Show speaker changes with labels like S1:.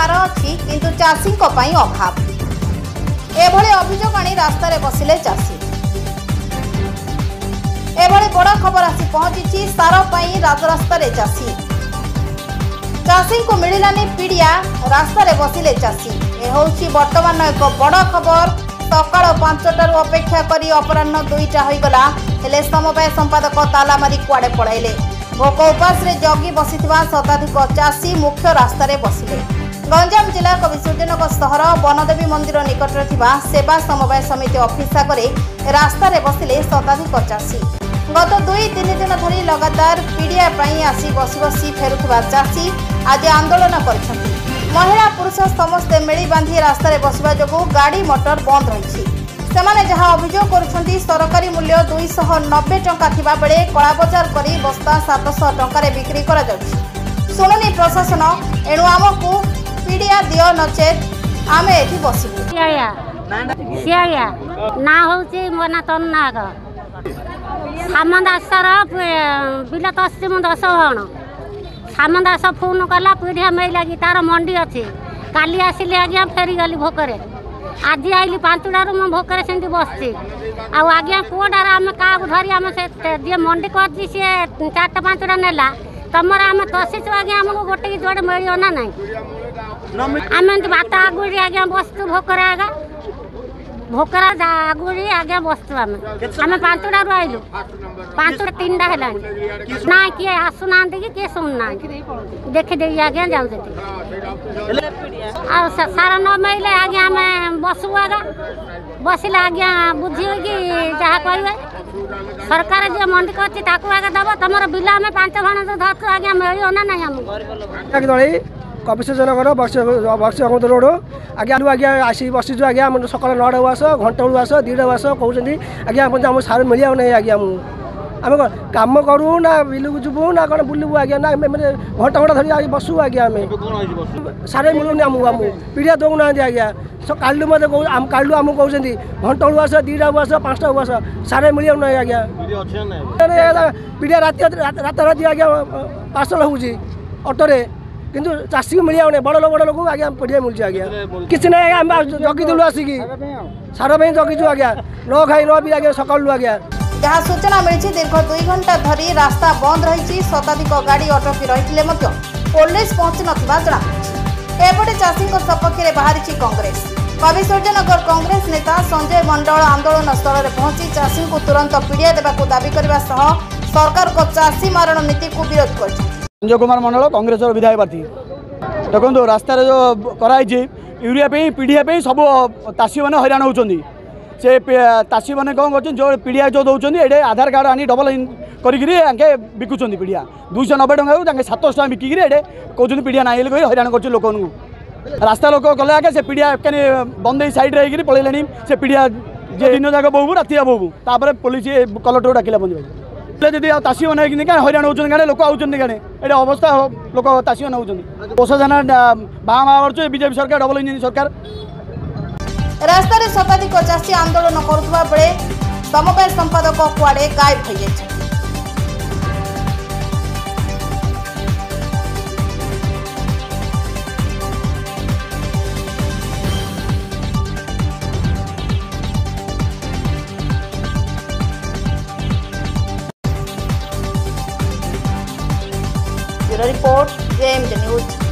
S1: सार अच्छी किंतु चाषी अभाव एभली अभियोग आनी रास्तार बसिले चाषी। एभली बड़ खबर आसी पहुंची सार राजरास्ता चाषी चाषी को मिलानी पीड़िया रास्तार बसिले चाषी। यह हूँ बर्तमान एक बड़ खबर। सकाळ 5टारू अपेक्षा करी अपराह्न 2टा होईगला हेले समवाय संपादक ताला मारी कुआडे पळाइले। भोक उपास रे जगी बसिथिबा शताधिक चाषी मुख्य रास्तार बसिले। गंजाम जिला कविसूर्यनगर सहर वनदेवी मंदिर निकट थिबा सेवा समवाय समिति ऑफिस आगे रास्तार बसिले शताधिक चाषी। गत 2-3 दिन धरी लगातार पीड़िया आसी बसी बसी फेरुथिबा चाषी आज आंदोलन कर महिला पुरुष समस्ते मिली बांधी रास्तार बसवा जो गाड़ी मोटर बंद रही। सेमाने जहां अभियोग करुछंती सरकारी मूल्य 290 टंका थिबा बेले कला बजार करी बस्ता 700 टंका रे बिक्री करा जाउछि। सुनुनी प्रशासन एणु आमको पीड़िया दियो नचेत आमे एठी बसिबु।
S2: सिया ना होची मना तन नाग सामदासर बिल तस्म 10 हण सामदास फोन कला पीढ़िया मेल लगी तार मंडी अच्छी काली आसिली आज्ञा फेरी गली भोकरे आज आईली 5टारू मो भोकरे से बसची आज्ञा पुअटार आम क्या धरी आम से जी मंडी कर सी 4टा 5टा नेला तुमर आम तसीचु आज्ञा आमको गोटे जोड़े मिलो ना ना आम बात आगुड़ी आज्ञा बसतु भोकरे आगा भोकरा आगुड़ी आज्ञा बसतु आम 5टारू आईलु 5टा 3टा है ना किए आसुना कि किए शुणुना देखीदे आज्ञा जाऊ सार न मिले आज्ञा आम बसु आगा बसिले आज्ञा बुझी कि जहाँ कहे सरकार जी मंडी कर आगे दब तुम बिल आम 5 भाण धरतु आज्ञा मिलो ना ना आमको
S3: कपिशनगर बक्सी रोड आज्ञा आज्ञा आसी बसीचु आज्ञा सकाल 9 आस घंटा बेलू आस 2टा आस कहते आज्ञा आम सार मिलिया ना आज्ञा आम कम करूँ ना बिलू जीवु ना कौन बुलू आज्ञा ना घंटा घंटा धरी बसु आज्ञा आम सारे मिलूनी आमको पीड़िया दौना आज्ञा कालू मत कालू आमको कहते घंटा बेलू आस 2टा आस 5टा आस सारे मिलिया ना आज्ञा पीड़िया रात राति आज्ञा पार्सल होगी अटोरे किंतु चाषी को मिलिया बड़ लोग आज्ञा पीड़िया मिलूँ आज्ञा किसी ना आज्ञा जगिलु आसिकी सार जगिचु आज्ञा न खाई न पी आज्ञा सकालू आज्ञा
S1: जहाँ सूचना मिली दीर्घ 2 घंटा धरी रास्ता बंद रही शताधिक गाड़ी अटकी रही पुलिस पहुंची नथिबा जଣାपड़ी। एपटे चाषी सपक्ष में बाहरी कांग्रेस कविसूर्यनगर कांग्रेस नेता संजय मंडल आंदोलन स्थल में पहुंची चाषी को तुरंत पीड़िया देवाक दाबी करने सरकार को चाषी मारण नीति को विरोध कर।
S4: संजय कुमार मंडल कांग्रेस विधायक प्रार्थी देखो रास्तार जो कराई यूरिया पीढ़िया सब चाषी मैंने हैरान होती से चाषी मैंने कौन कर जो पीढ़िया जो दौरान ये आधार कार्ड आनी डबल करके बिकुंट पीढ़िया 290 टंका 700 टका बिकिक कहते पीढ़िया ना हैरान कर लोक रास्ता लोक गले आगे से पीढ़िया बंद सैड्रे होकर पलैले से पीढ़िया दिन जाक बोबू राति बोबू तापर पुलिस कलेक्टर डाकिला पंचायत जदि चाषी मैंने क्या हैरान होती गाँव लोक आउट गाँव ये अवस्था लोक चाषी मैंने होती प्रशासन बाँ बाहर बीजेपी सरकार डबल इंजिन सरकार
S1: रास्ता शताधिक चाषी आंदोलन करुवा बेले समवाय संपादक कुआडे गायब हो जाए। Bureau report JMJ news.